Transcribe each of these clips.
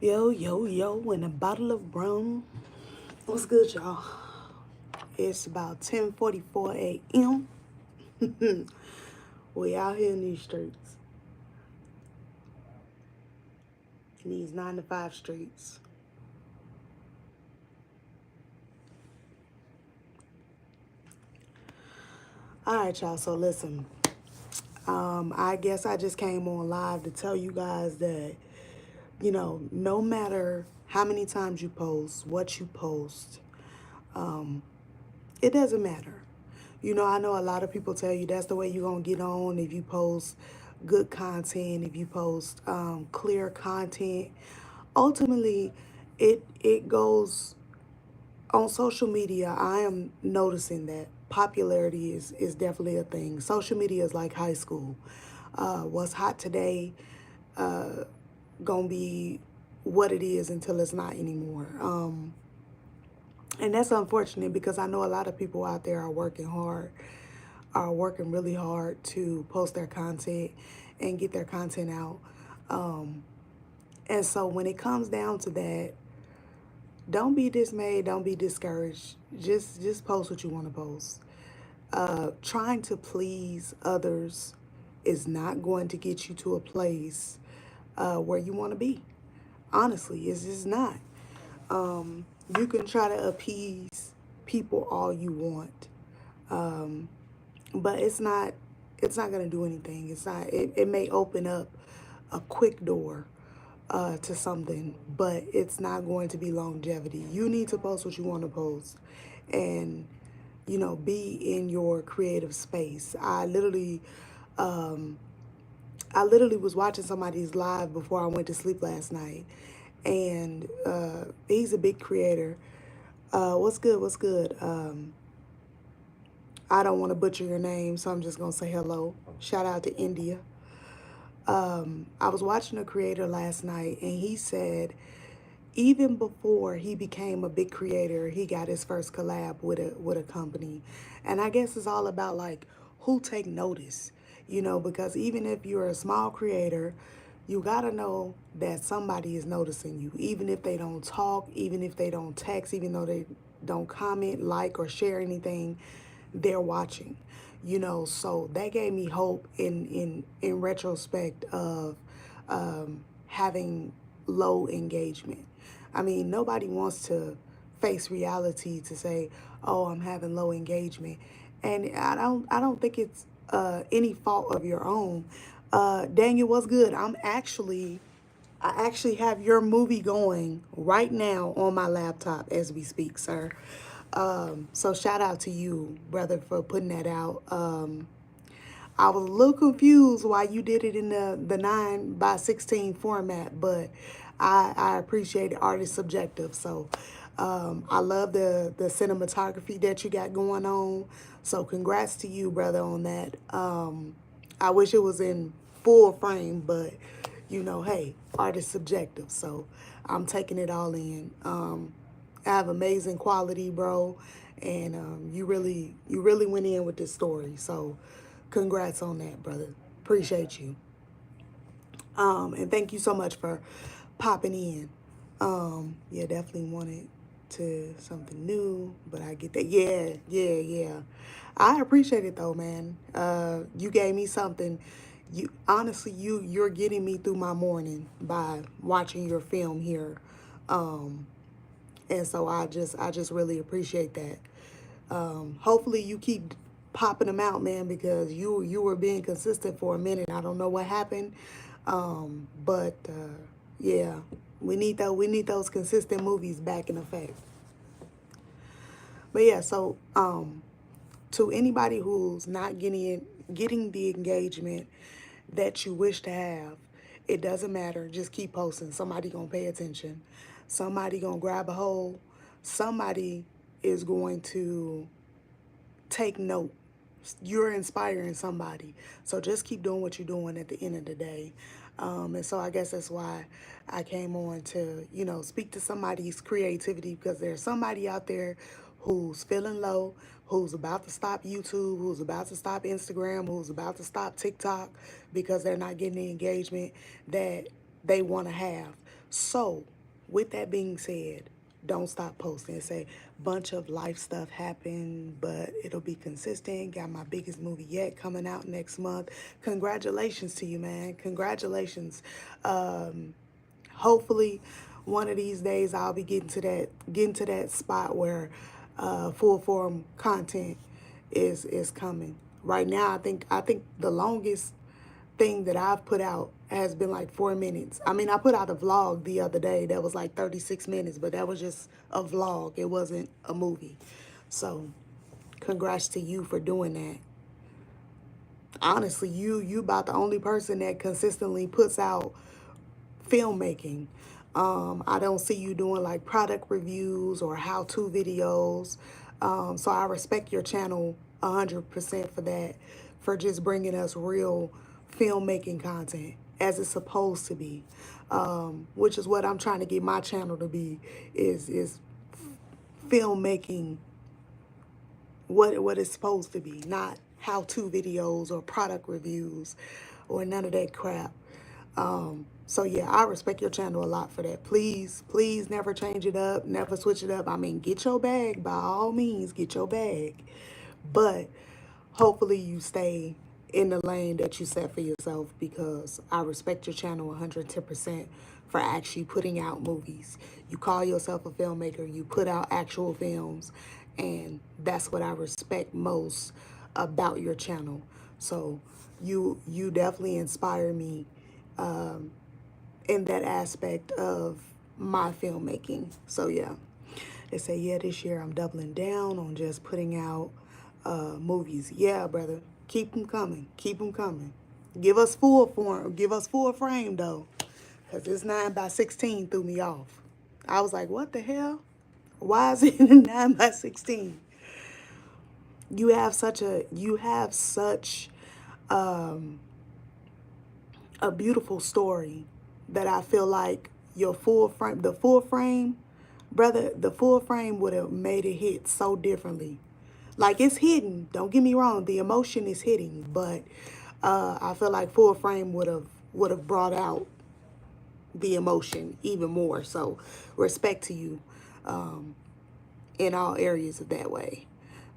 Yo, yo, yo, and a bottle of rum. What's good, y'all? It's about 10:44 a.m. We out here in these streets, in these 9 to 5 streets. All right, y'all, so listen. I guess I just came on live to tell you guys that, no matter how many times you post, what you post, it doesn't matter. I know a lot of people tell you that's the way you're going to get on if you post good content, if you post clear content. Ultimately, it goes on social media. I am noticing that popularity is definitely a thing. Social media is like high school. What's hot today gonna be what it is until it's not anymore. And that's unfortunate because I know a lot of people out there are working really hard to post their content and get their content out. Um, and so when it comes down to that, don't be dismayed, don't be discouraged. Just post what you want to post. Trying to please others is not going to get you to a place where you want to be. Honestly, it's just not. You can try to appease people all you want, but it's not going to do anything. It may open up a quick door to something, but it's not going to be longevity. You need to post what you want to post and be in your creative space. I literally was watching somebody's live before I went to sleep last night, and he's a big creator. What's good? What's good? I don't want to butcher your name, so I'm just gonna say hello. Shout out to India. I was watching a creator last night, and he said even before he became a big creator, he got his first collab with a company, and I guess it's all about like who take notice, because even if you're a small creator, you gotta know that somebody is noticing you, even if they don't talk, even if they don't text, even though they don't comment, like, or share anything, they're watching. So that gave me hope in retrospect of having low engagement. I mean, nobody wants to face reality to say, "Oh, I'm having low engagement," and I don't think it's any fault of your own. Daniel, what's good? I actually have your movie going right now on my laptop as we speak, sir. So shout out to you, brother, for putting that out. I was a little confused why you did it in the 9 by 16 format, but I appreciate it. Art is subjective. So I love the cinematography that you got going on. So congrats to you, brother, on that. I wish it was in full frame, but hey, art is subjective. So I'm taking it all in. I have amazing quality, bro, and you really went in with this story. So congrats on that, brother. Appreciate you. And thank you so much for popping in. Yeah, definitely wanted to something new, but I get that. Yeah, yeah, yeah. I appreciate it though, man. You gave me something. You honestly, you're getting me through my morning by watching your film here. Um, and so I just really appreciate that. Hopefully you keep popping them out, man, because you were being consistent for a minute. I don't know what happened, but yeah, we need those consistent movies back in effect. But yeah, so to anybody who's not getting the engagement that you wish to have, it doesn't matter. Just keep posting. Somebody gonna pay attention. Somebody gonna grab a hold. Somebody is going to take note. You're inspiring somebody. So just keep doing what you're doing at the end of the day. And so I guess that's why I came on to, speak to somebody's creativity, because there's somebody out there who's feeling low, who's about to stop YouTube, who's about to stop Instagram, who's about to stop TikTok because they're not getting the engagement that they want to have. So, with that being said, don't stop posting. Say, bunch of life stuff happened, but it'll be consistent. Got my biggest movie yet coming out next month. Congratulations to you, man. Congratulations. Hopefully, one of these days I'll be getting to that spot where full form content is coming. Right now, I think the longest thing that I've put out has been like 4 minutes. I mean, I put out a vlog the other day that was like 36 minutes, but that was just a vlog. It wasn't a movie. So, congrats to you for doing that. Honestly, you about the only person that consistently puts out filmmaking. I don't see you doing like product reviews or how-to videos. So I respect your channel 100% for that, for just bringing us real filmmaking content as it's supposed to be, which is what I'm trying to get my channel to be, is filmmaking what it's supposed to be, not how-to videos or product reviews or none of that crap. So yeah, I respect your channel a lot for that. Please, please never change it up, never switch it up. I mean, get your bag, by all means, get your bag. But hopefully you stay in the lane that you set for yourself, because I respect your channel 110% for actually putting out movies. You call yourself a filmmaker, you put out actual films, and that's what I respect most about your channel. So you definitely inspire me in that aspect of my filmmaking. So yeah, they say, yeah, this year I'm doubling down on just putting out movies. Yeah, brother, keep them coming. Keep them coming. Give us full form. Give us full frame, though, because this 9x16 threw me off. I was like, what the hell? Why is it 9x16? You have such a beautiful story that I feel like your full frame, brother, the full frame would have made it hit so differently. Like, it's hidden, don't get me wrong, the emotion is hitting, but I feel like full frame would have brought out the emotion even more. So respect to you in all areas of that way.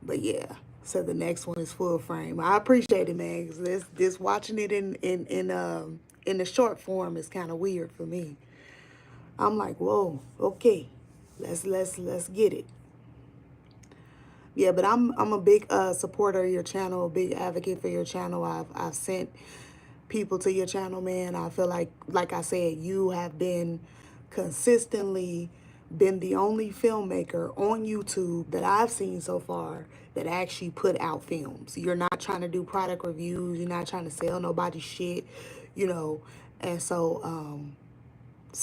But yeah, so the next one is full frame. I appreciate it, man, because this watching it in the short form is kind of weird for me. I'm like, whoa, okay, let's get it. Yeah, but I'm a big supporter of your channel, a big advocate for your channel. I've sent people to your channel, man. I feel like I said, you have been consistently been the only filmmaker on YouTube that I've seen so far that actually put out films. You're not trying to do product reviews. You're not trying to sell nobody's shit, you know. And so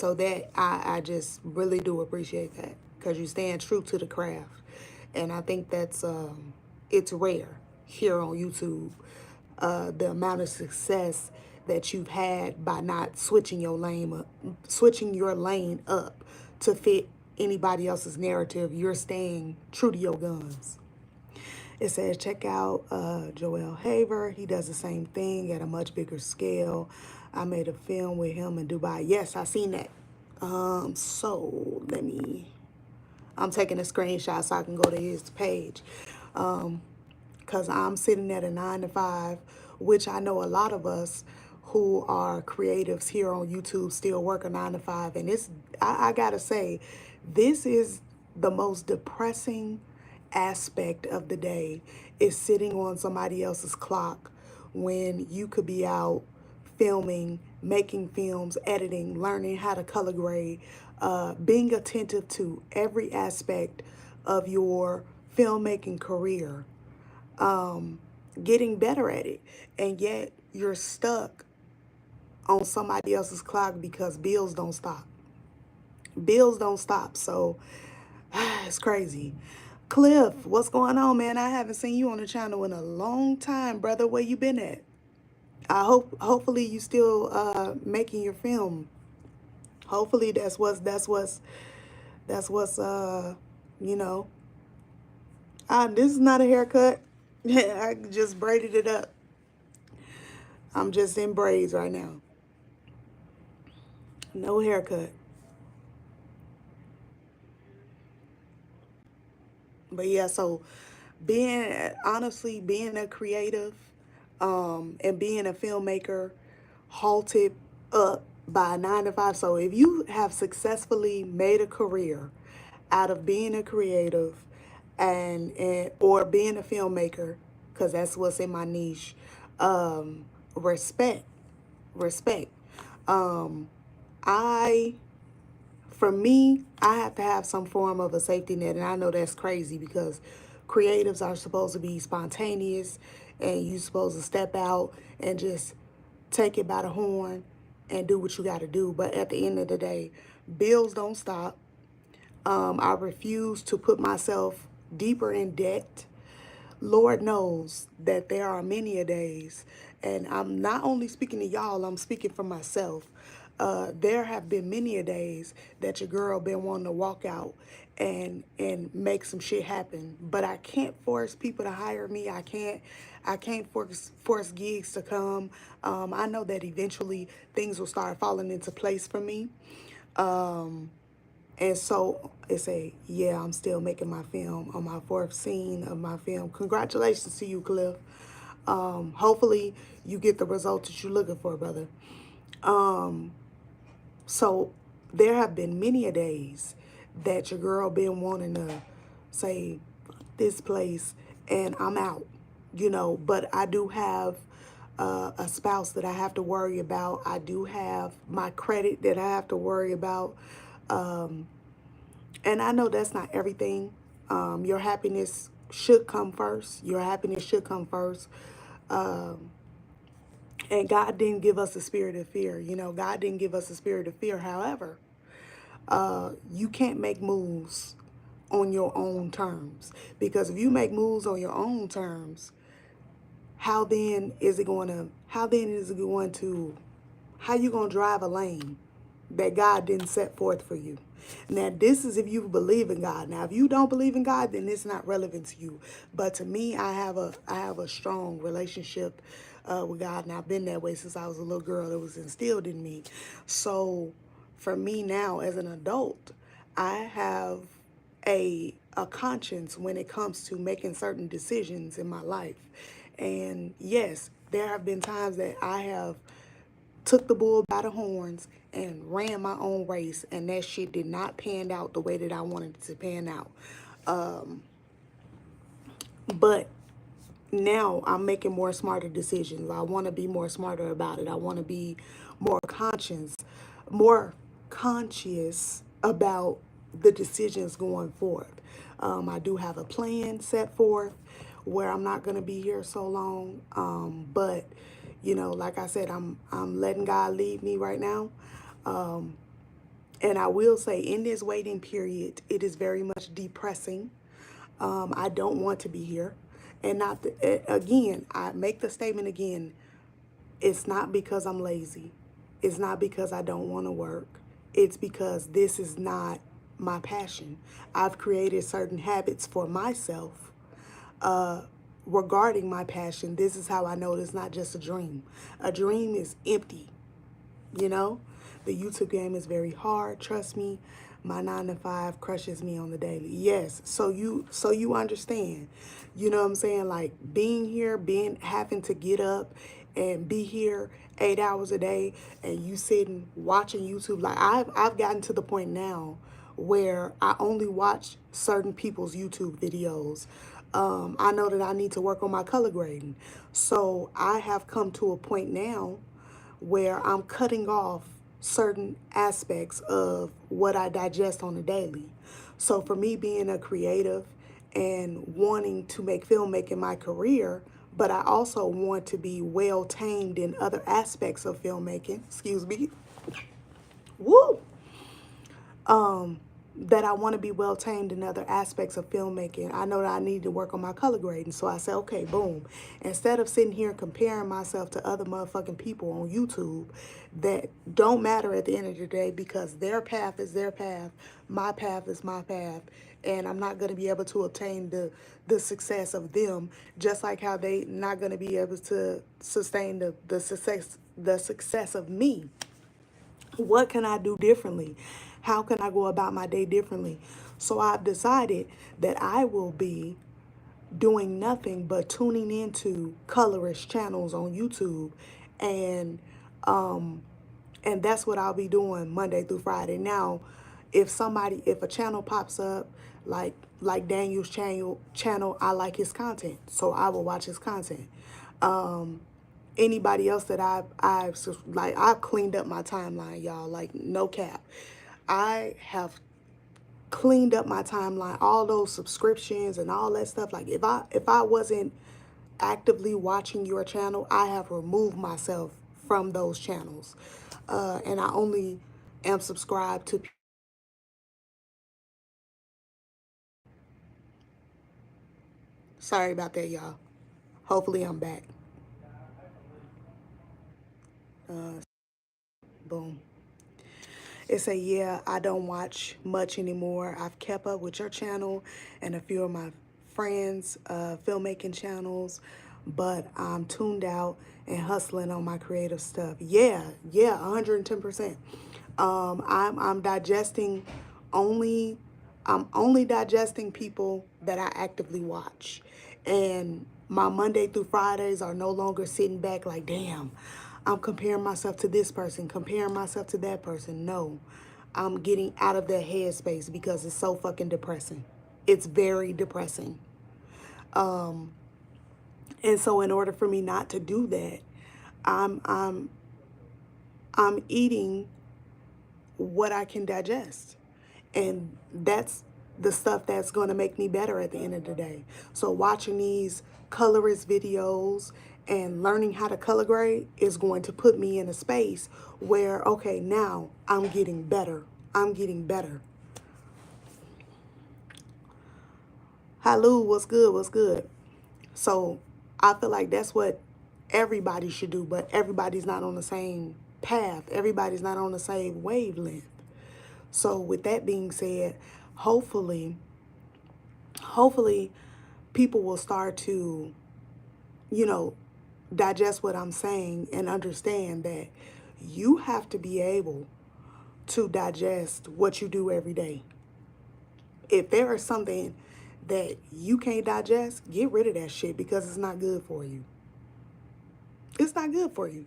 that I just really do appreciate that, because you stand true to the craft. And I think that's it's rare here on YouTube, the amount of success that you've had by not switching your lane up to fit anybody else's narrative. You're staying true to your guns. It says, check out Joel Haver. He does the same thing at a much bigger scale. I made a film with him in Dubai. Yes, I seen that. So I'm taking a screenshot so I can go to his page. Because I'm sitting at a 9 to 5, which I know a lot of us who are creatives here on YouTube still work a 9 to 5. And I gotta say, this is the most depressing aspect of the day, is sitting on somebody else's clock when you could be out filming, making films, editing, learning how to color grade, being attentive to every aspect of your filmmaking career, getting better at it, and yet you're stuck on somebody else's clock because bills don't stop. Bills don't stop. So it's crazy. Cliff, what's going on, man? I haven't seen you on the channel in a long time, brother. Where you been at? Hopefully you still making your film. Hopefully that's what's you know. This is not a haircut. I just braided it up. I'm just in braids right now. No haircut. But yeah, so being honestly being a creative, and being a filmmaker halted up by a 9 to 5. So if you have successfully made a career out of being a creative and or being a filmmaker, because that's what's in my niche, um, respect, respect. Um, I For me, I have to have some form of a safety net. And I know that's crazy because creatives are supposed to be spontaneous and you're supposed to step out and just take it by the horn and do what you got to do. But at the end of the day, bills don't stop. I refuse to put myself deeper in debt. Lord knows that there are many a days, and I'm not only speaking to y'all, I'm speaking for myself. There have been many a days that your girl been wanting to walk out and make some shit happen, but I can't force people to hire me. I can't force gigs to come. I know that eventually things will start falling into place for me. And so it's yeah, I'm still making my film on my fourth scene of my film. Congratulations to you, Cliff. Hopefully you get the results that you're looking for, brother. So there have been many a days that your girl been wanting to say this place and I'm out, but I do have a spouse that I have to worry about. I do have my credit that I have to worry about. And I know that's not everything. Your happiness should come first. Your happiness should come first. And God didn't give us a spirit of fear. God didn't give us a spirit of fear. However, you can't make moves on your own terms. Because if you make moves on your own terms, how you going to drive a lane that God didn't set forth for you? Now, this is if you believe in God. Now, if you don't believe in God, then it's not relevant to you. But to me, I have a strong relationship with God, and I've been that way since I was a little girl. It was instilled in me. So, for me now, as an adult, I have a conscience when it comes to making certain decisions in my life. And yes, there have been times that I have took the bull by the horns and ran my own race, and that shit did not pan out the way that I wanted it to pan out. But now I'm making more smarter decisions. I want to be more smarter about it. I want to be more more conscious about the decisions going forth. I do have a plan set forth where I'm not going to be here so long. But like I said, I'm letting God lead me right now. And I will say, in this waiting period, it is very much depressing. I don't want to be here. And again, I make the statement again, it's not because I'm lazy. It's not because I don't want to work. It's because this is not my passion. I've created certain habits for myself regarding my passion. This is how I know it's not just a dream. A dream is empty. You know, the YouTube game is very hard. Trust me, my 9 to 5 crushes me on the daily. Yes, so you understand. You know what I'm saying? Like being here, having to get up and be here 8 hours a day, and you sitting watching YouTube. Like I've gotten to the point now where I only watch certain people's YouTube videos. I know that I need to work on my color grading, so I have come to a point now where I'm cutting off certain aspects of what I digest on a daily. So for me being a creative and wanting to make filmmaking my career, but I also want to be well tamed in other aspects of filmmaking, excuse me, woo, that I want to be well tamed in other aspects of filmmaking. I know that I need to work on my color grading. So I said, okay, boom. Instead of sitting here comparing myself to other motherfucking people on YouTube that don't matter at the end of the day, because their path is their path, my path is my path, and I'm not going to be able to obtain the success of them, just like how they not going to be able to sustain the success of me. What can I do differently? How can I go about my day differently? So I've decided that I will be doing nothing but tuning into colorist channels on YouTube, and and that's what I'll be doing Monday through Friday. Now, if a channel pops up like Daniel's channel, I like his content, so I will watch his content. Anybody else that I've cleaned up my timeline, y'all, like no cap. I have cleaned up my timeline, all those subscriptions and all that stuff. Like if I wasn't actively watching your channel, I have removed myself from those channels. And I only am subscribed to. Sorry about that, y'all. Hopefully I'm back. Boom. It say, yeah, I don't watch much anymore. I've kept up with your channel and a few of my friends' filmmaking channels, but I'm tuned out and hustling on my creative stuff. Yeah, yeah, 110%. I'm digesting only I'm only digesting people that I actively watch. And my Monday through Fridays are no longer sitting back like, damn, I'm comparing myself to this person, comparing myself to that person. No, I'm getting out of that headspace because it's so fucking depressing. It's very depressing. And so in order for me not to do that, I'm I'm I'm eating what I can digest. And that's the stuff that's going to make me better at the end of the day. So watching these colorist videos and learning how to color grade is going to put me in a space where, okay, now I'm getting better. I'm getting better. Hi Lou, what's good? What's good? So I feel like that's what everybody should do, but everybody's not on the same path. Everybody's not on the same wavelength. So with that being said, hopefully, hopefully people will start to, you know, digest what I'm saying and understand that you have to be able to digest what you do every day. If there is something that you can't digest, get rid of that shit because it's not good for you. It's not good for you.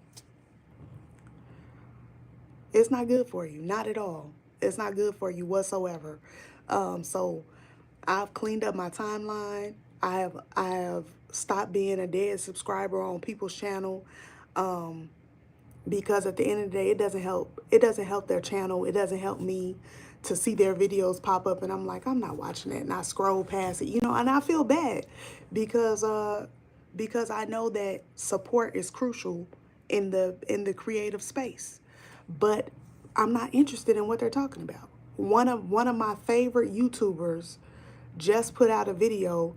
It's not good for you. Not at all. It's not good for you whatsoever. So I've cleaned up my timeline. I have stopped being a dead subscriber on people's channel. Because at the end of the day, it doesn't help their channel. It doesn't help me to see their videos pop up and I'm like, I'm not watching that, and I scroll past it, and I feel bad because because I know that support is crucial in the creative space. But I'm not interested in what they're talking about. One of my favorite YouTubers just put out a video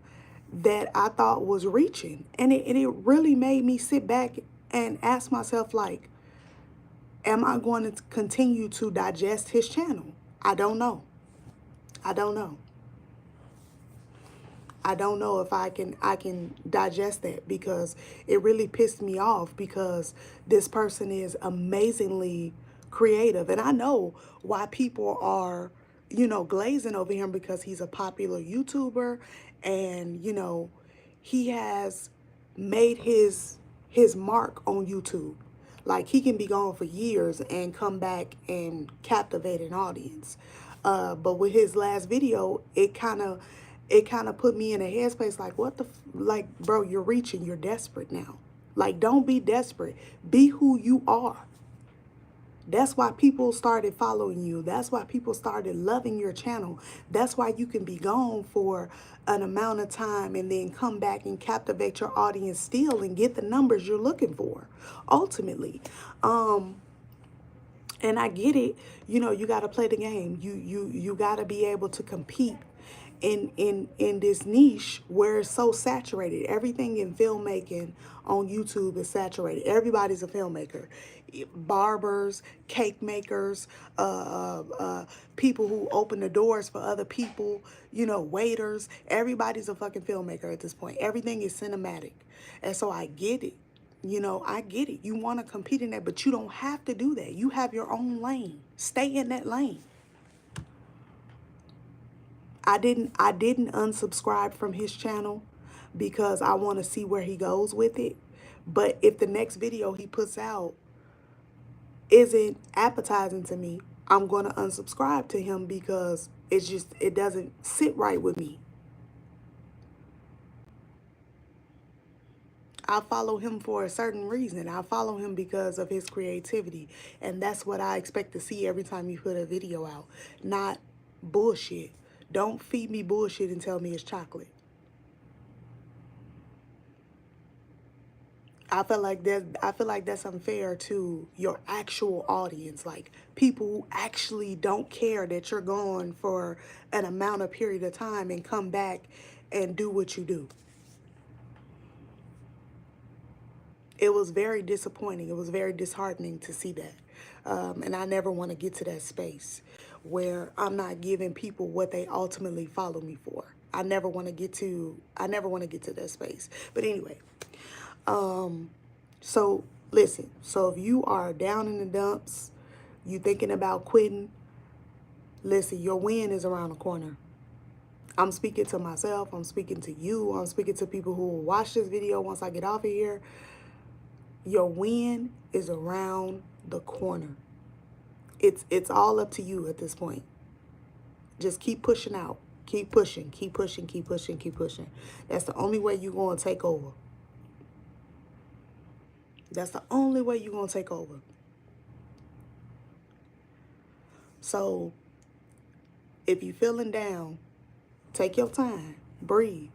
that I thought was reaching, and it really made me sit back and ask myself, like, am I going to continue to digest his channel? I don't know. I don't know. I don't know if I can digest that because it really pissed me off because this person is amazingly creative, and I know why people are glazing over him because he's a popular YouTuber, and he has made his mark on YouTube. Like, he can be gone for years and come back and captivate an audience. But with his last video, it kind of put me in a headspace like, what the like, bro, you're reaching, you're desperate now. Like, don't be desperate. Be who you are. That's why people started following you. That's why people started loving your channel. That's why you can be gone for an amount of time and then come back and captivate your audience still and get the numbers you're looking for ultimately. And I get it. You got to play the game. You got to be able to compete in this niche where it's so saturated. Everything in filmmaking on YouTube is saturated. Everybody's a filmmaker. Barbers, cake makers, people who open the doors for other people, waiters. Everybody's a fucking filmmaker at this point. Everything is cinematic. And so I get it. You know, I get it. You want to compete in that, but you don't have to do that. You have your own lane. Stay in that lane. I didn't unsubscribe from his channel because I want to see where he goes with it. But if the next video he puts out isn't appetizing to me, I'm going to unsubscribe to him because it doesn't sit right with me. I follow him for a certain reason. I follow him because of his creativity. And that's what I expect to see every time you put a video out. Not bullshit. Don't feed me bullshit and tell me it's chocolate. I feel like that's unfair to your actual audience. Like, people who actually don't care that you're gone for an amount of period of time and come back and do what you do. It was very disappointing. It was very disheartening to see that. And I never want to get to that space where I'm not giving people what they ultimately follow me for. I never want to get to that space. But anyway, so listen, so if you are down in the dumps, you thinking about quitting, listen, your win is around the corner. I'm speaking to myself, I'm speaking to you, I'm speaking to people who will watch this video once I get off of here. Your win is around the corner. It's all up to you at this point. Just keep pushing out. Keep pushing, keep pushing, keep pushing, keep pushing. That's the only way you're going to take over. That's the only way you're going to take over. So, if you're feeling down, take your time. Breathe.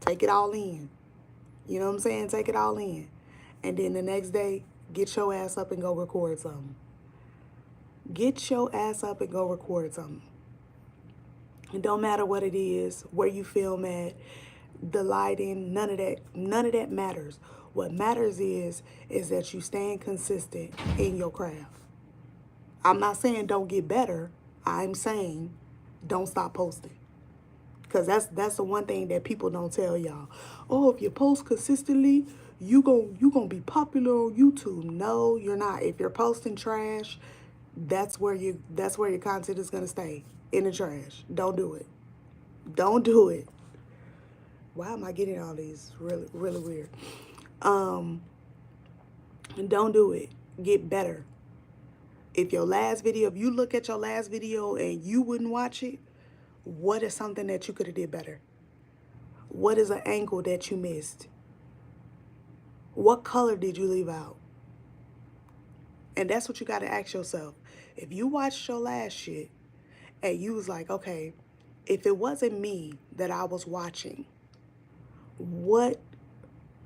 Take it all in. You know what I'm saying? Take it all in. And then the next day, get your ass up and go record something. Get your ass up and go record something. It don't matter what it is, where you film at, the lighting, none of that matters. What matters is that you staying consistent in your craft. I'm not saying don't get better. I'm saying don't stop posting. Because that's the one thing that people don't tell y'all. Oh, if you post consistently, you gonna be popular on YouTube. No, you're not. If you're posting trash, that's where your content is gonna stay, in the trash. Don't do it. Don't do it. Why am I getting all these really, really weird? Don't do it. Get better. If you look at your last video and you wouldn't watch it, what is something that you could have did better? What is an angle that you missed? What color did you leave out? And that's what you got to ask yourself. If you watched your last shit and you was like, okay, if it wasn't me that I was watching, what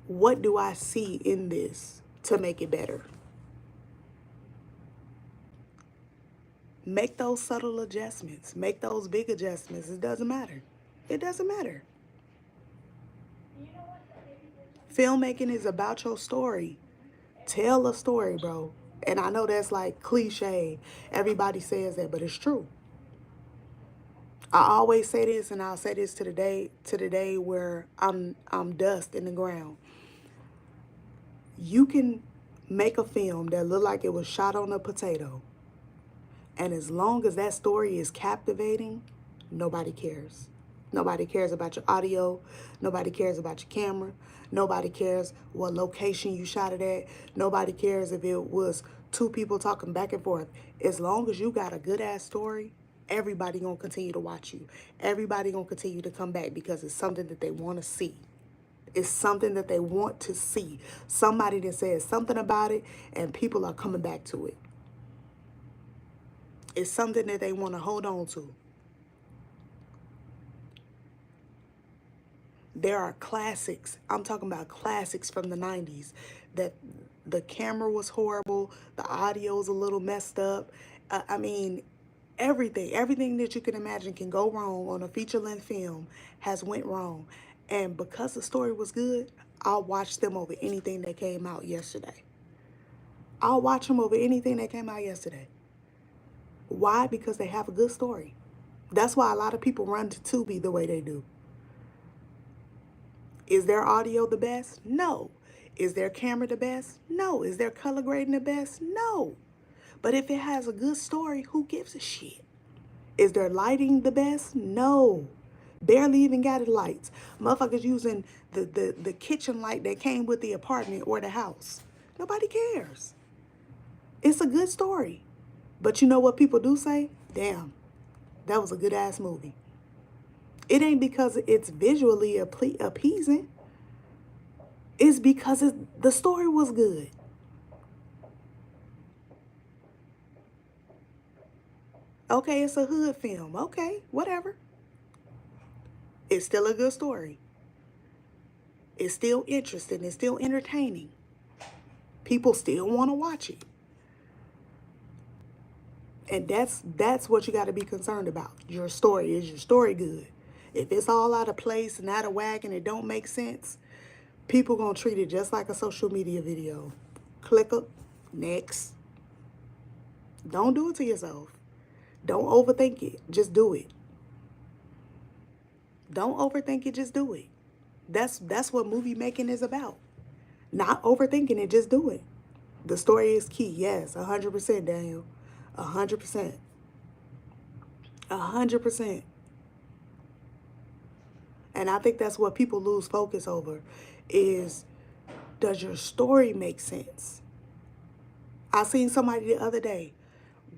do I see in this to make it better? Make those subtle adjustments. Make those big adjustments. It doesn't matter. It doesn't matter. Filmmaking is about your story. Tell a story, bro. And I know that's like cliche. Everybody says that, but it's true. I always say this, and I'll say this to the day where I'm dust in the ground. You can make a film that look like it was shot on a potato, and as long as that story is captivating, nobody cares. Nobody cares about your audio. Nobody cares about your camera. Nobody cares what location you shot it at. Nobody cares if it was two people talking back and forth. As long as you got a good-ass story, everybody gonna continue to watch you. Everybody gonna continue to come back because it's something that they want to see. It's something that they want to see. Somebody that says something about it, and people are coming back to it. It's something that they want to hold on to. There are classics. I'm talking about classics from the 90s that the camera was horrible, the audio's a little messed up. I mean, everything that you can imagine can go wrong on a feature-length film has went wrong. And because the story was good, I'll watch them over anything that came out yesterday. I'll watch them over anything that came out yesterday. Why? Because they have a good story. That's why a lot of people run to Tubi the way they do. Is their audio the best? No. Is their camera the best? No. Is their color grading the best? No. But if it has a good story, who gives a shit? Is their lighting the best? No. Barely even got it lights. Motherfuckers using the kitchen light that came with the apartment or the house. Nobody cares. It's a good story. But you know what people do say? Damn, that was a good ass movie. It ain't because it's visually appeasing. It's because the story was good. Okay, it's a hood film. Okay, whatever. It's still a good story. It's still interesting. It's still entertaining. People still want to watch it. And that's what you got to be concerned about. Your story. Is your story good? If it's all out of place and out of whack and it don't make sense, people going to treat it just like a social media video. Click up, next. Don't do it to yourself. Don't overthink it. Just do it. Don't overthink it. Just do it. That's what movie making is about. Not overthinking it. Just do it. The story is key. Yes, 100%, Daniel. 100%. 100%. And I think that's what people lose focus over is, does your story make sense? I seen somebody the other day,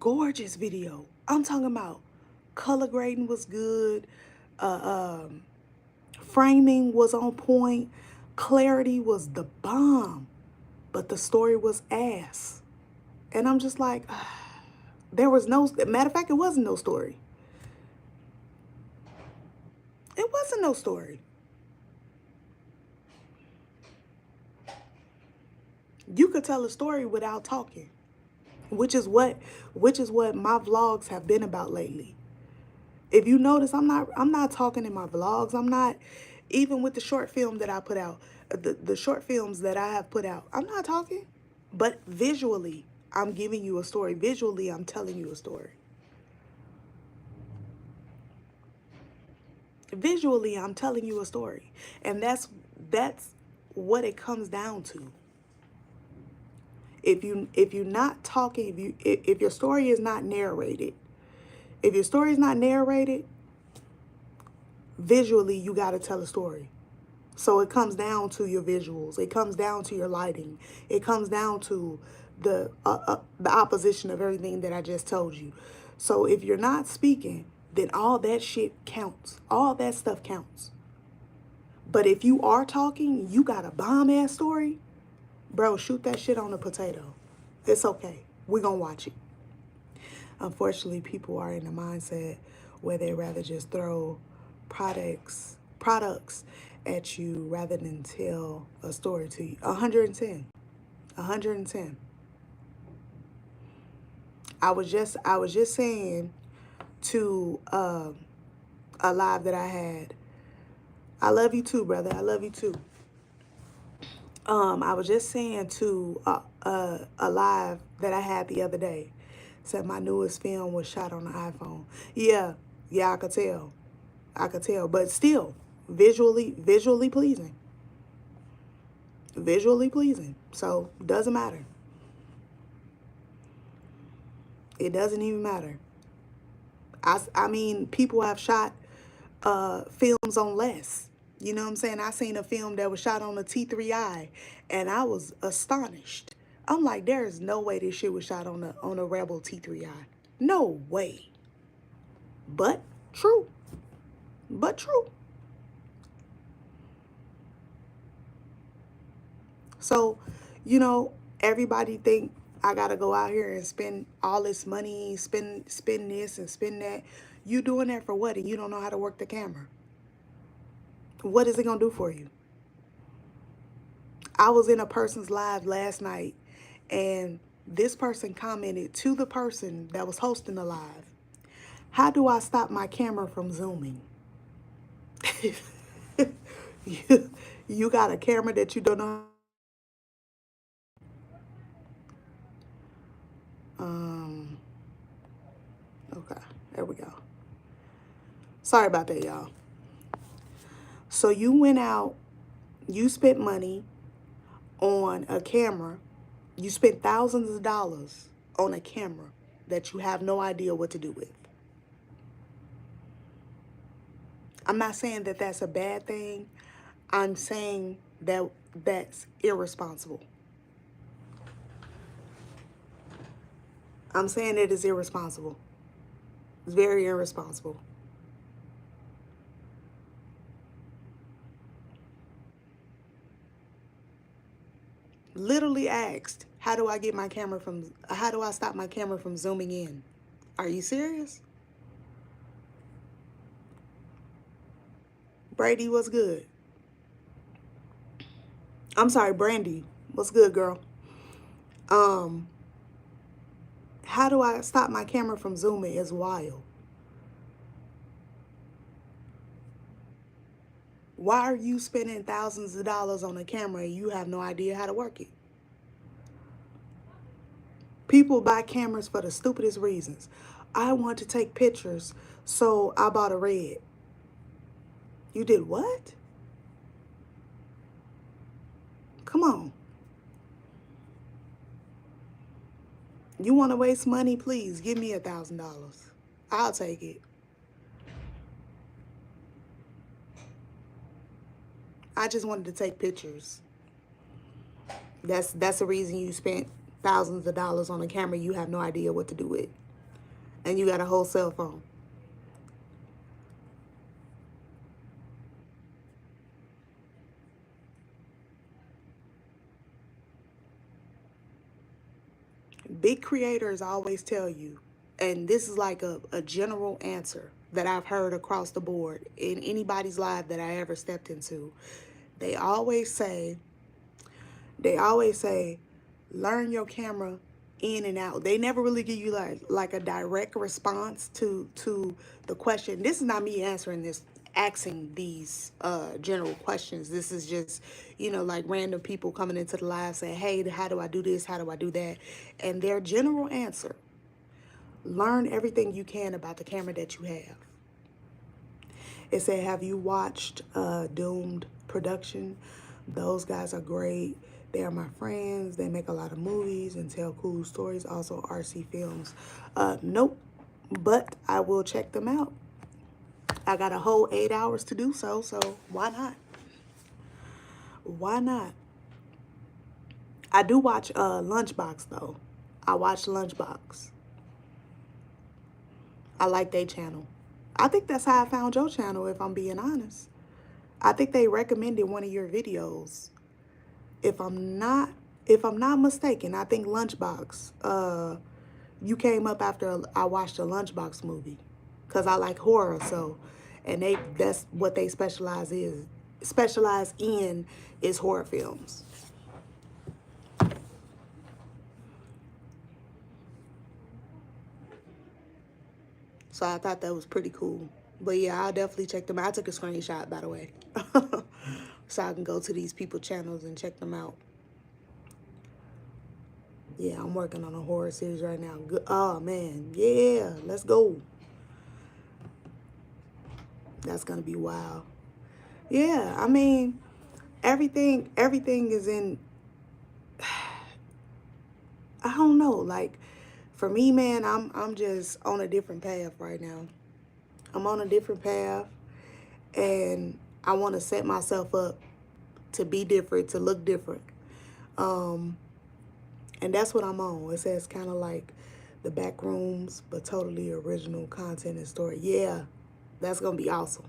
gorgeous video. I'm talking about color grading was good, framing was on point, clarity was the bomb, but the story was ass. And I'm just like, there was no, matter of fact, it wasn't no story. It wasn't no story. You could tell a story without talking, which is what my vlogs have been about lately. If you notice, I'm not talking in my vlogs. I'm not, even with the short film that I put out, the short films that I have put out, I'm not talking. But visually, I'm giving you a story. Visually, I'm telling you a story. Visually, I'm telling you a story. And that's what it comes down to. If you're not talking, if your story is not narrated, if your story is not narrated, visually you got to tell a story. So it comes down to your visuals. It comes down to your lighting. It comes down to the opposition of everything that I just told you. So if you're not speaking, then all that shit counts. All that stuff counts. But if you are talking, you got a bomb ass story, bro, shoot that shit on a potato. It's okay. We're going to watch it. Unfortunately, people are in a mindset where they rather just throw products at you rather than tell a story to you. 110. 110. I was just saying to a live that I had. I love you too, brother. I love you too. I was just saying to a live that I had the other day. Said my newest film was shot on the iPhone. Yeah, I could tell. But still, visually pleasing. Visually pleasing. So, doesn't matter. It doesn't even matter. I mean, people have shot films on less. You know what I'm saying? I seen a film that was shot on a T3i, and I was astonished. I'm like, there is no way this shit was shot on a Rebel T3i. No way. But true. But true. So, you know, everybody think I gotta go out here and spend all this money, spend this and spend that. You doing that for what? And you don't know how to work the camera. What is it gonna do for you? I was in a person's live last night, and this person commented to the person that was hosting the live, how do I stop my camera from zooming? you got a camera that you don't know. Okay, there we go. Sorry about that, y'all. So you went out, you spent money on a camera. You spent thousands of dollars on a camera that you have no idea what to do with. I'm not saying that that's a bad thing. I'm saying that that's irresponsible. I'm saying it is irresponsible. It's very irresponsible. Literally asked, how do I stop my camera from zooming in? Are you serious? Brady, what's good? I'm sorry, Brandy. What's good, girl? Um, how do I stop my camera from zooming is wild. Why are you spending thousands of dollars on a camera and you have no idea how to work it? People buy cameras for the stupidest reasons. I want to take pictures, so I bought a Red. You did what? Come on. You want to waste money? Please give me $1,000. I'll take it. I just wanted to take pictures. That's the reason you spent thousands of dollars on a camera you have no idea what to do with. And you got a whole cell phone. Big creators always tell you, and this is like a general answer that I've heard across the board in anybody's life that I ever stepped into. They always say, they always say, learn your camera in and out. They never really give you like a direct response to the question. This is not me answering this, asking these general questions. This is just, like random people coming into the live saying, hey, how do I do this? How do I do that? And their general answer, learn everything you can about the camera that you have. It said, have you watched Doomed Production? Those guys are great. They are my friends. They make a lot of movies and tell cool stories. Also, RC Films. Nope, but I will check them out. I got a whole 8 hours to do so why not? Why not? I do watch Lunchbox, though. I watch Lunchbox. I like their channel. I think that's how I found your channel, if I'm being honest. I think they recommended one of your videos. If I'm not mistaken, I think Lunchbox, you came up after I watched a Lunchbox movie. Cause I like horror, and that's what they specialize in is horror films. So I thought that was pretty cool. But yeah, I'll definitely check them out. I took a screenshot, by the way. So I can go to these people's channels and check them out. Yeah, I'm working on a horror series right now. Good. Oh, man. Yeah, let's go. That's going to be wild. Yeah, I mean, everything is in, I don't know, like, for me, man, I'm just on a different path right now. I'm on a different path, and I want to set myself up to be different, to look different. And that's what I'm on. It says kind of like the back rooms, but totally original content and story. Yeah, that's going to be awesome.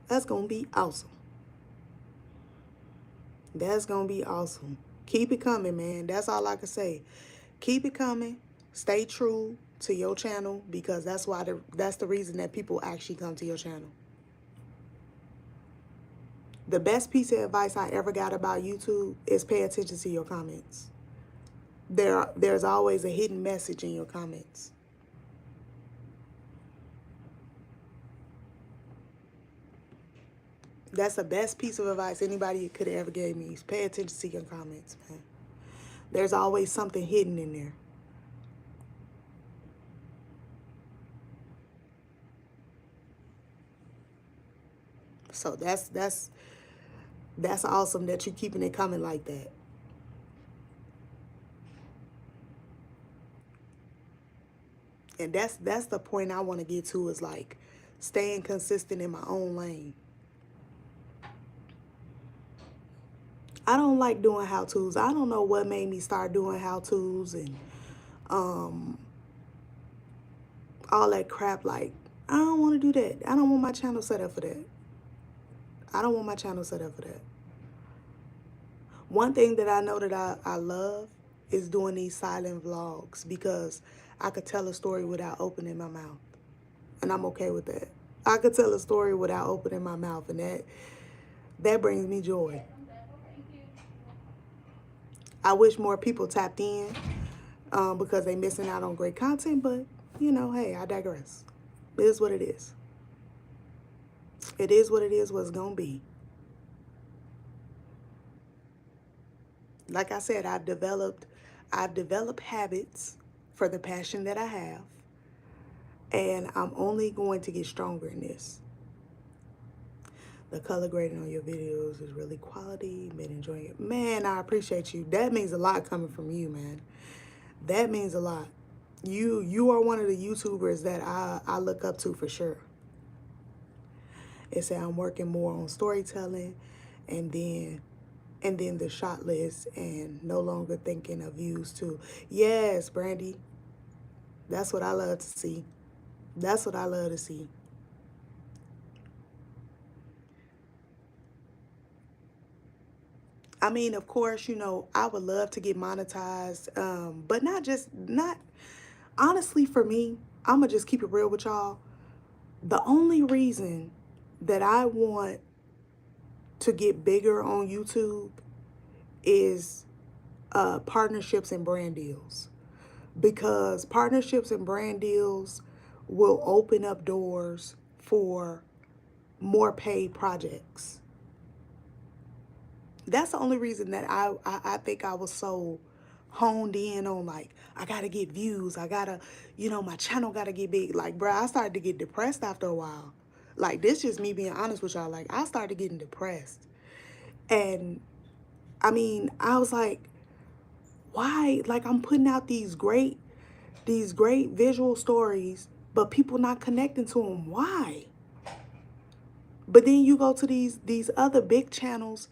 That's going to be awesome. That's going to be awesome. Keep it coming, man. That's all I can say. Keep it coming. Stay true to your channel, because that's the reason that people actually come to your channel. The best piece of advice I ever got about YouTube is pay attention to your comments. There's always a hidden message in your comments. That's the best piece of advice anybody could have ever gave me. Is pay attention to your comments, man. There's always something hidden in there. So that's awesome that you're keeping it coming like that. And that's the point I want to get to, is like staying consistent in my own lane. I don't like doing how-tos. I don't know what made me start doing how-tos and um all that crap. Like, I don't want to do that. I don't want my channel set up for that. I don't want my channel set up for that. One thing that I know that I love is doing these silent vlogs, because I could tell a story without opening my mouth. And I'm okay with that. I could tell a story without opening my mouth, and that brings me joy. I wish more people tapped in because they missing out on great content, but you know, hey, I digress. It is what it is. It is what it is, what's gonna be. Like I said, I've developed habits for the passion that I have, and I'm only going to get stronger in this. The color grading on your videos is really quality. Been enjoying it. Man, I appreciate you. That means a lot coming from you, man. That means a lot. You are one of the YouTubers that I look up to for sure. It said I'm working more on storytelling, and then the shot list, and no longer thinking of views too. Yes, Brandy. That's what I love to see. That's what I love to see. I mean, of course, you know, I would love to get monetized, but not honestly, for me, I'm gonna just keep it real with y'all. The only reason that I want to get bigger on YouTube is partnerships and brand deals, because partnerships and brand deals will open up doors for more paid projects. That's the only reason that I think I was so honed in on, like, I gotta get views. I gotta, you know, my channel gotta get big. Like, bruh, I started to get depressed after a while. Like, this just me being honest with y'all. Like, I started getting depressed. And I mean, I was like, why? Like, I'm putting out these great visual stories, but people not connecting to them. Why? But then you go to these other big channels,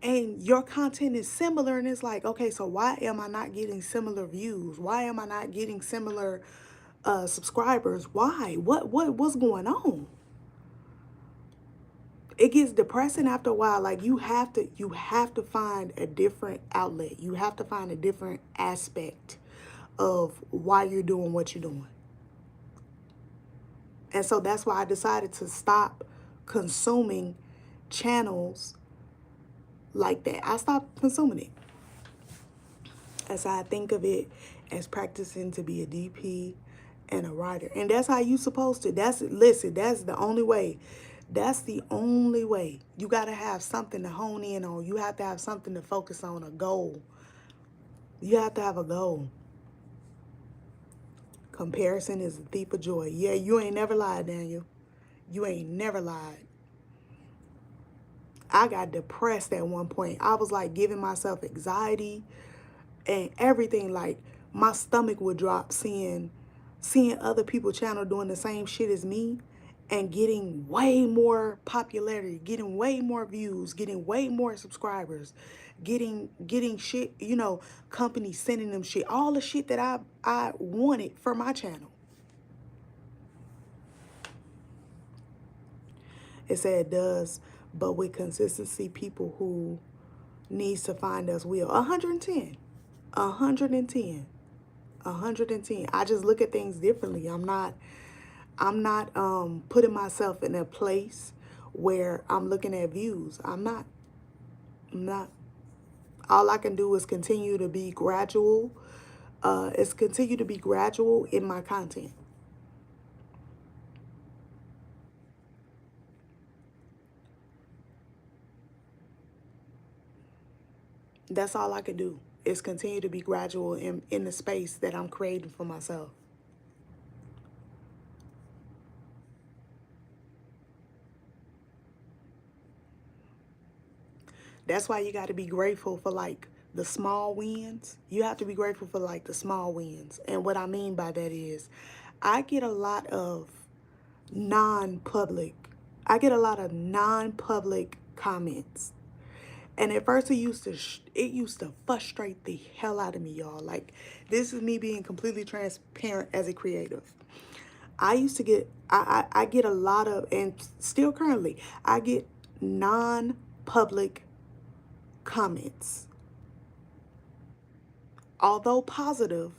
and your content is similar, and it's like, okay, so why am I not getting similar views? Why am I not getting similar subscribers? Why? What's going on? It gets depressing after a while. Like, you have to find a different outlet. You have to find a different aspect of why you're doing what you're doing. And so that's why I decided to stop consuming channels like that. I stopped consuming it. As I think of it as practicing to be a DP and a writer. And that's how you supposed to. Listen, that's the only way. That's the only way. You got to have something to hone in on. You have to have something to focus on, a goal. You have to have a goal. Comparison is a thief of joy. Yeah, you ain't never lied, Daniel. You ain't never lied. I got depressed at one point. I was like giving myself anxiety and everything. Like, my stomach would drop seeing other people channel doing the same shit as me and getting way more popularity, getting way more views, getting way more subscribers, getting shit, you know, companies sending them shit, all the shit that I wanted for my channel. It said it does, but with consistency, people who needs to find us will. 110. 110. 110. I just look at things differently. I'm not putting myself in a place where I'm looking at views. I'm not. All I can do is continue to be gradual. Continue to be gradual in my content. That's all I can do, is continue to be gradual in the space that I'm creating for myself. That's why you got to be grateful for, like, the small wins. You have to be grateful for, like, the small wins. And what I mean by that is, I get a lot of non-public, I get a lot of non-public comments. And at first it used to frustrate the hell out of me, y'all. Like, this is me being completely transparent as a creative. I used to get, I get a lot of, and still currently, I get non-public comments. Although positive,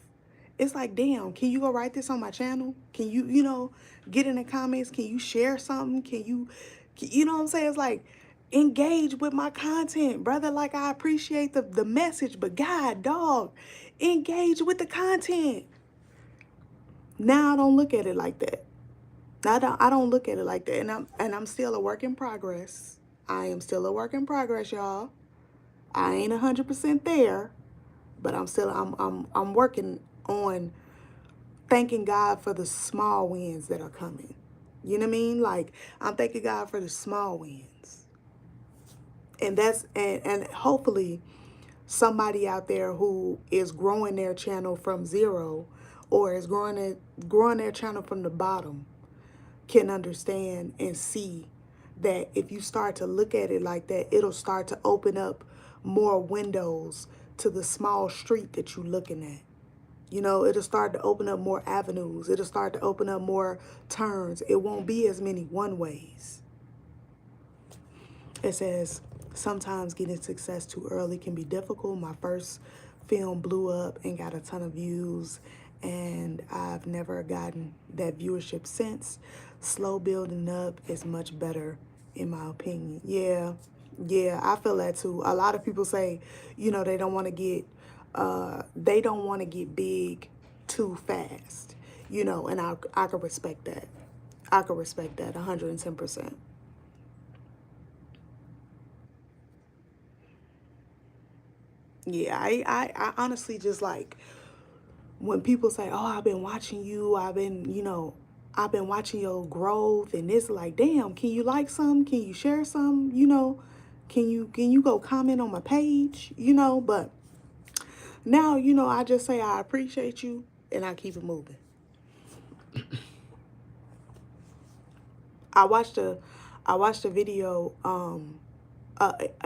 it's like, damn, can you go write this on my channel? Can you, get in the comments? Can you share something? You know what I'm saying? It's like, engage with my content, brother. Like, I appreciate the message, but God, dog, engage with the content. Now I don't look at it like that. I don't look at it like that. And I'm still a work in progress. I am still a work in progress, y'all. I ain't 100% there, but I'm working on thanking God for the small wins that are coming. You know what I mean? Like, I'm thanking God for the small wins. And hopefully somebody out there who is growing their channel from zero, or is growing their channel from the bottom, can understand and see that if you start to look at it like that, it'll start to open up more windows to the small street that you're looking at. It'll start to open up more avenues. It'll start to open up more turns. It won't be as many one ways. It says, sometimes getting success too early can be difficult. My first film blew up and got a ton of views, and I've never gotten that viewership since. Slow building up is much better, in my opinion. Yeah, I feel that too. A lot of people say, they don't want to get big too fast, and I can respect that. I can respect that 110%. Yeah, I honestly just like when people say, "Oh, I've been watching you. I've been watching your growth," and it's like, "Damn, can you like some? Can you share some? Can you go comment on my page? But now, I just say I appreciate you and I keep it moving. I watched a video, a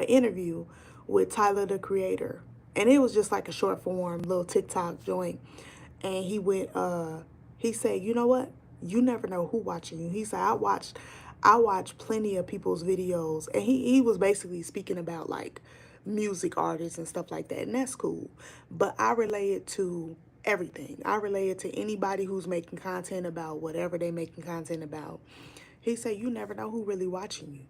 interview with Tyler the Creator, and it was just like a short form little TikTok joint. And he said, "You know what? You never know who watching you." He said, I watch plenty of people's videos," and he was basically speaking about like music artists and stuff like that, and that's cool. But I relate it to everything. I relate it to anybody who's making content about whatever they making content about. He said, "You never know who really watching you."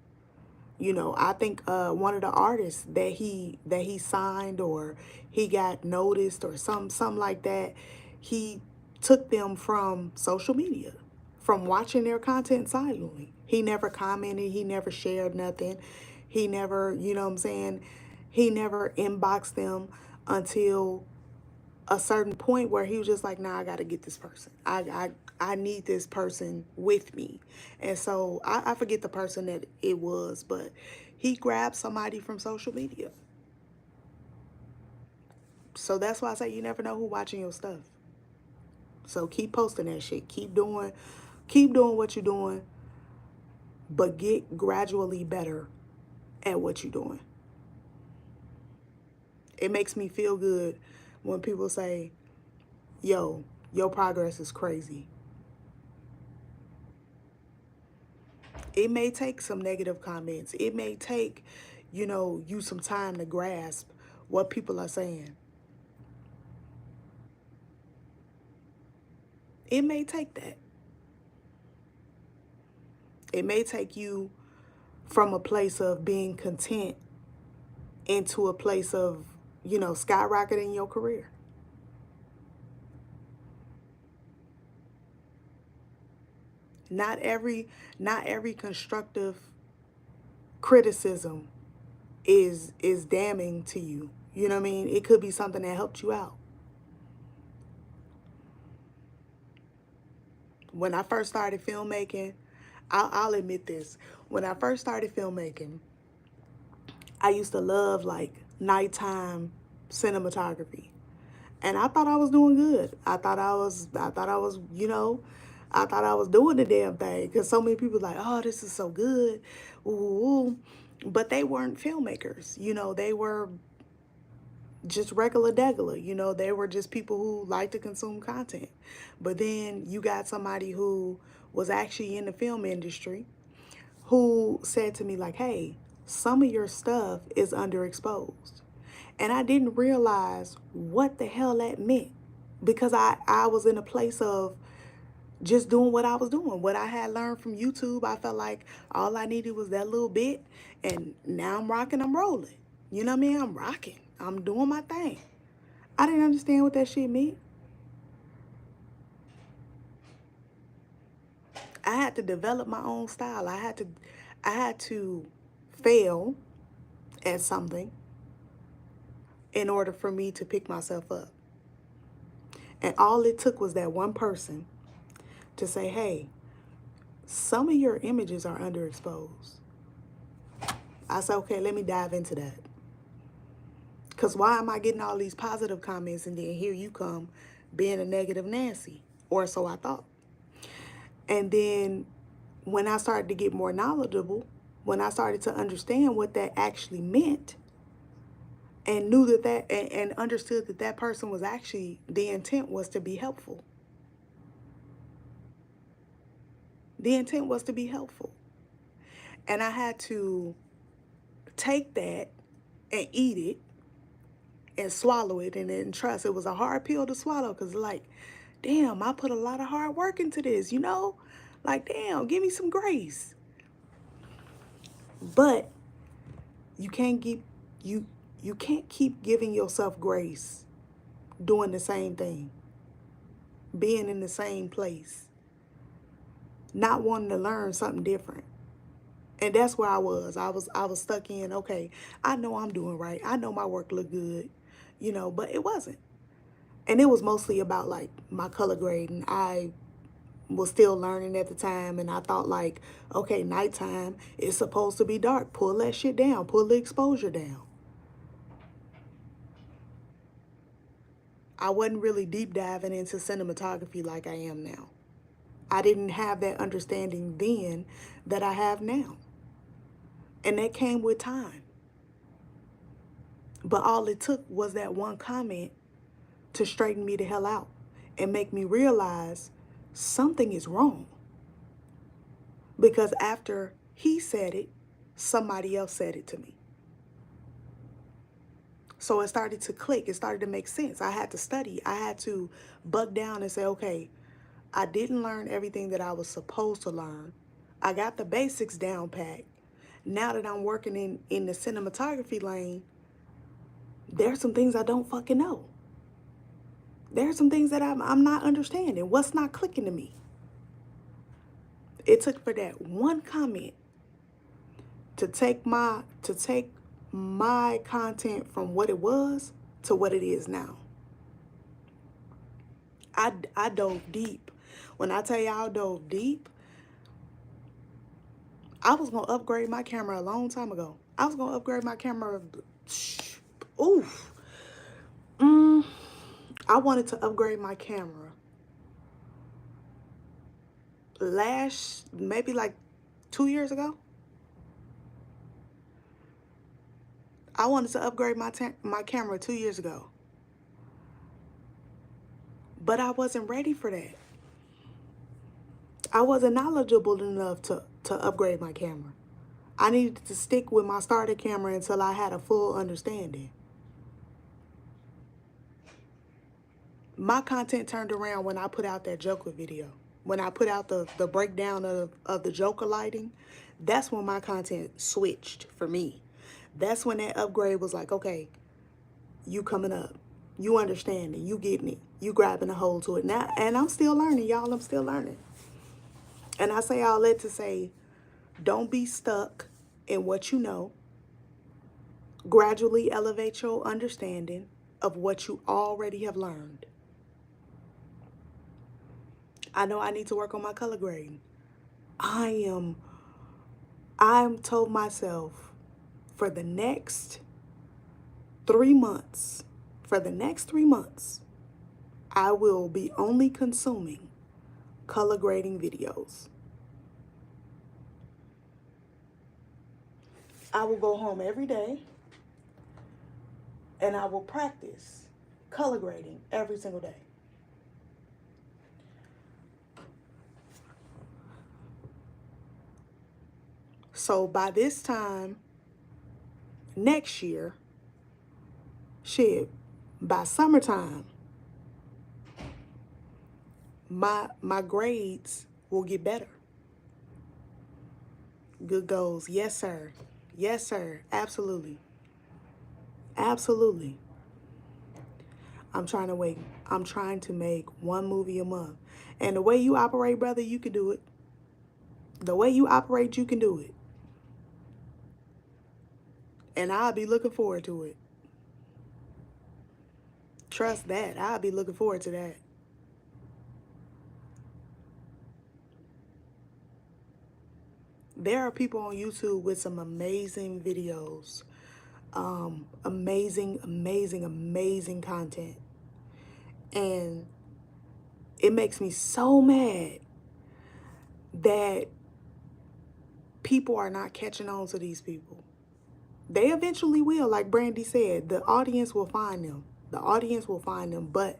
I think one of the artists that he signed, or he got noticed, or something like that, he took them from social media, from watching their content silently. He never commented, he never shared nothing. He never, what I'm saying, he never inboxed them until a certain point where he was just like, "Nah, I got to get this person. I need this person with me." And so I forget the person that it was, but he grabbed somebody from social media. So that's why I say you never know who watching your stuff. So keep posting that shit. Keep doing what you're doing, but get gradually better at what you're doing. It makes me feel good when people say, "Yo, your progress is crazy." It may take some negative comments. It may take, you some time to grasp what people are saying. It may take that. It may take you from a place of being content into a place of, skyrocketing your career. Not every not every constructive criticism is damning to you. You know what I mean? It could be something that helped you out. When I first started filmmaking, I'll admit this. When I first started filmmaking, I used to love like nighttime cinematography. And I thought I was doing good. I thought I was doing the damn thing. Because so many people like, oh, this is so good. Ooh, ooh, ooh. But they weren't filmmakers. They were just regular degular. They were just people who like to consume content. But then you got somebody who was actually in the film industry who said to me like, hey, some of your stuff is underexposed. And I didn't realize what the hell that meant because I was in a place of just doing what I was doing. What I had learned from YouTube, I felt like all I needed was that little bit. And now I'm rocking, I'm rolling. You know what I mean? I'm rocking. I'm doing my thing. I didn't understand what that shit meant. I had to develop my own style. I had to fail at something in order for me to pick myself up. And all it took was that one person to say, hey, some of your images are underexposed. I said, okay, let me dive into that. Because why am I getting all these positive comments and then here you come being a negative Nancy? Or so I thought. And then when I started to get more knowledgeable, when I started to understand what that actually meant, and knew and understood that that person was actually, the intent was to be helpful. The intent was to be helpful. And I had to take that and eat it and swallow it and then trust. It was a hard pill to swallow because, like, damn, I put a lot of hard work into this, Like, damn, give me some grace. But you can't keep you can't keep giving yourself grace doing the same thing, being in the same place, not wanting to learn something different. And that's where I was. I was stuck in, okay, I know I'm doing right. I know my work looked good, but it wasn't. And it was mostly about like my color grading. I was still learning at the time and I thought like, okay, nighttime is supposed to be dark. Pull that shit down. Pull the exposure down. I wasn't really deep diving into cinematography like I am now. I didn't have that understanding then that I have now. And that came with time. But all it took was that one comment to straighten me the hell out and make me realize something is wrong. Because after he said it, somebody else said it to me. So it started to click. It started to make sense. I had to study. I had to bug down and say, okay, I didn't learn everything that I was supposed to learn. I got the basics down pat. Now that I'm working in the cinematography lane, there's some things I don't fucking know. There's some things that I'm not understanding. What's not clicking to me? It took for that one comment to take my content from what it was to what it is now. I dove deep. When I tell you I dove deep, I was gonna upgrade my camera a long time ago. I was gonna upgrade my camera. Oof. I wanted to upgrade my camera maybe like 2 years ago. I wanted to upgrade my camera 2 years ago. But I wasn't ready for that. I wasn't knowledgeable enough to upgrade my camera. I needed to stick with my starter camera until I had a full understanding. My content turned around when I put out that Joker video. When I put out the breakdown of the Joker lighting, that's when my content switched for me. That's when that upgrade was like, okay, you coming up. You understanding. You getting it. You grabbing a hold to it. Now, and I'm still learning, y'all. I'm still learning. And I say all that to say, don't be stuck in what you know. Gradually elevate your understanding of what you already have learned. I know I need to work on my color grading. I'm told myself for the next 3 months, I will be only consuming color grading videos. I will go home every day and I will practice color grading every single day. So by this time next year, shit, by summertime, my grades will get better. Good goals. Yes, sir. Yes, sir. Absolutely. Absolutely. I'm trying to wait. I'm trying to make one movie a month. And the way you operate, brother, you can do it. The way you operate, you can do it. And I'll be looking forward to it. Trust that. I'll be looking forward to that. There are people on YouTube with some amazing videos. Amazing, amazing, amazing content. And it makes me so mad that people are not catching on to these people. They eventually will, like Brandy said, the audience will find them. The audience will find them, but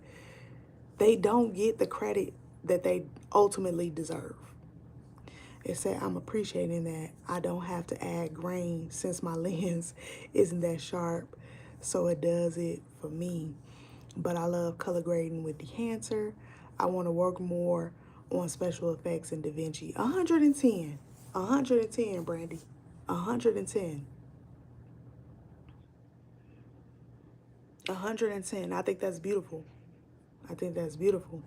they don't get the credit that they ultimately deserve. It said, I'm appreciating that I don't have to add grain since my lens isn't that sharp, so it does it for me. But I love color grading with Dehancer. I want to work more on special effects in DaVinci. 110. 110, Brandy. 110. 110. I think that's beautiful. I think that's beautiful.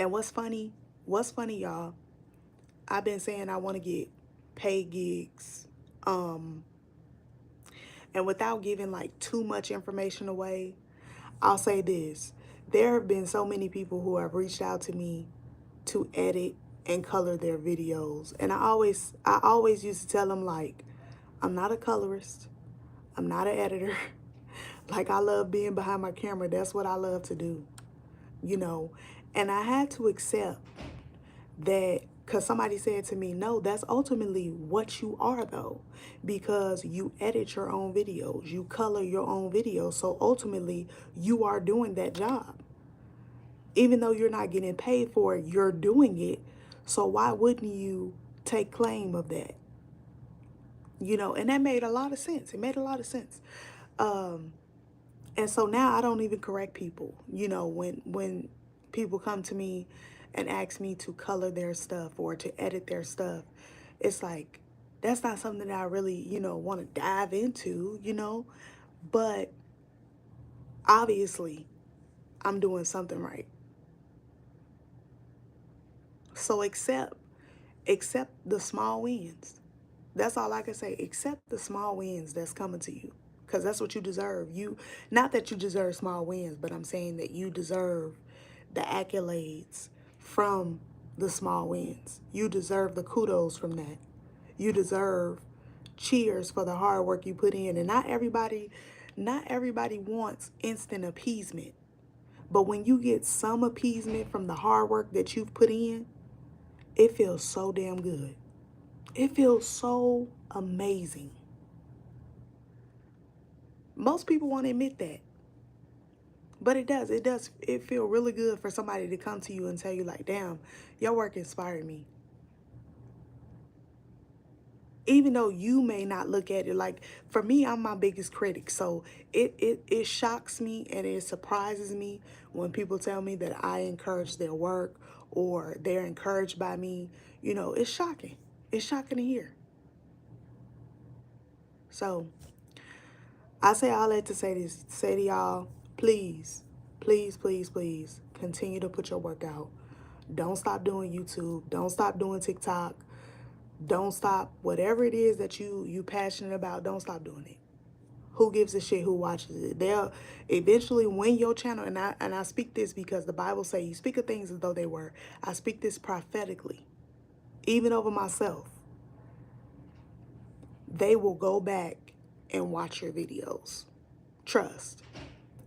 And what's funny, y'all, I've been saying I want to get paid gigs. And without giving like too much information away, I'll say this. There have been so many people who have reached out to me to edit and color their videos. And I always used to tell them, like, I'm not a colorist. I'm not an editor. Like, I love being behind my camera. That's what I love to do, you know. And I had to accept that, because somebody said to me, no, that's ultimately what you are, though, because you edit your own videos, you color your own videos. So ultimately, you are doing that job. Even though you're not getting paid for it, you're doing it. So why wouldn't you take claim of that? You know, and that made a lot of sense. It made a lot of sense. And so now I don't even correct people. You know, when people come to me and ask me to color their stuff or to edit their stuff, it's like, that's not something that I really, you know, want to dive into, you know. But obviously, I'm doing something right. So accept the small wins. That's all I can say. Accept the small wins that's coming to you, because that's what you deserve. Not that you deserve small wins, but I'm saying that you deserve the accolades from the small wins. You deserve the kudos from that. You deserve cheers for the hard work you put in. And not everybody wants instant appeasement. But when you get some appeasement from the hard work that you've put in, it feels so damn good. It feels so amazing. Most people won't admit that. But it does. It feel really good for somebody to come to you and tell you, like, damn, your work inspired me. Even though you may not look at it, like, for me, I'm my biggest critic. So it shocks me and it surprises me when people tell me that I encourage their work or they're encouraged by me. You know, it's shocking. It's shocking to hear. So I say all that to say to y'all, please, please, please, please continue to put your work out. Don't stop doing YouTube. Don't stop doing TikTok. Don't stop whatever it is that you passionate about. Don't stop doing it. Who gives a shit who watches it? They'll eventually win your channel. And I speak this because the Bible says you speak of things as though they were. I speak this prophetically, even over myself. they will go back and watch your videos. Trust.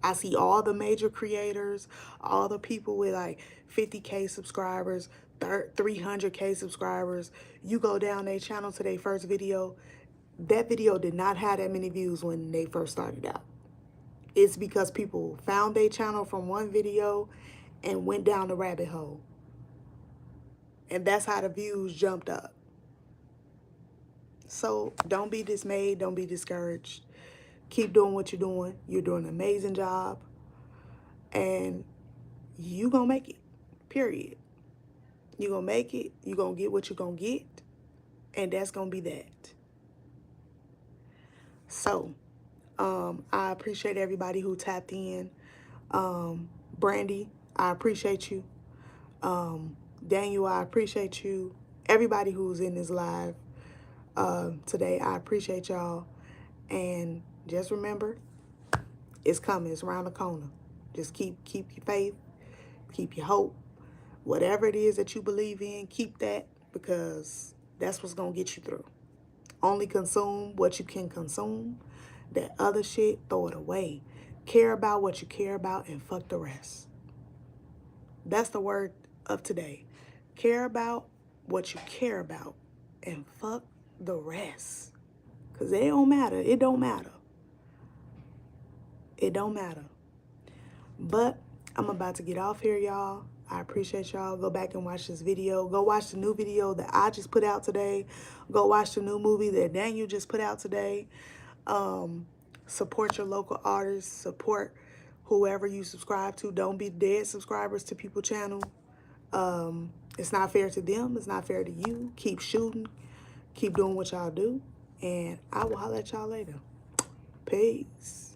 I see all the major creators, all the people with like 50K subscribers, 300K subscribers. You go down their channel to their first video, that video did not have that many views when they first started out. It's because people found their channel from one video and went down the rabbit hole. And that's how the views jumped up. So don't be dismayed. Don't be discouraged. Keep doing what you're doing. You're doing an amazing job. And you gonna make it. Period. You're gonna make it. You're gonna get what you're gonna get. And that's gonna be that. So, I appreciate everybody who tapped in. Brandy, I appreciate you. Daniel, I appreciate you. Everybody who's in this live today, I appreciate y'all. And just remember, it's coming. It's around the corner. Just keep your faith, keep your hope. Whatever it is that you believe in, keep that, because that's what's gonna get you through. Only consume what you can consume. That other shit, throw it away. Care about what you care about and fuck the rest. That's the word of today. Care about what you care about and fuck the rest. Because it don't matter. It don't matter. It don't matter. But I'm about to get off here, y'all. I appreciate y'all. Go back and watch this video. Go watch the new video that I just put out today. Go watch the new movie that Daniel just put out today. Support your local artists. Support whoever you subscribe to. Don't be dead subscribers to people's channel. It's not fair to them. It's not fair to you. Keep shooting. Keep doing what y'all do. And I will holler at y'all later. Peace.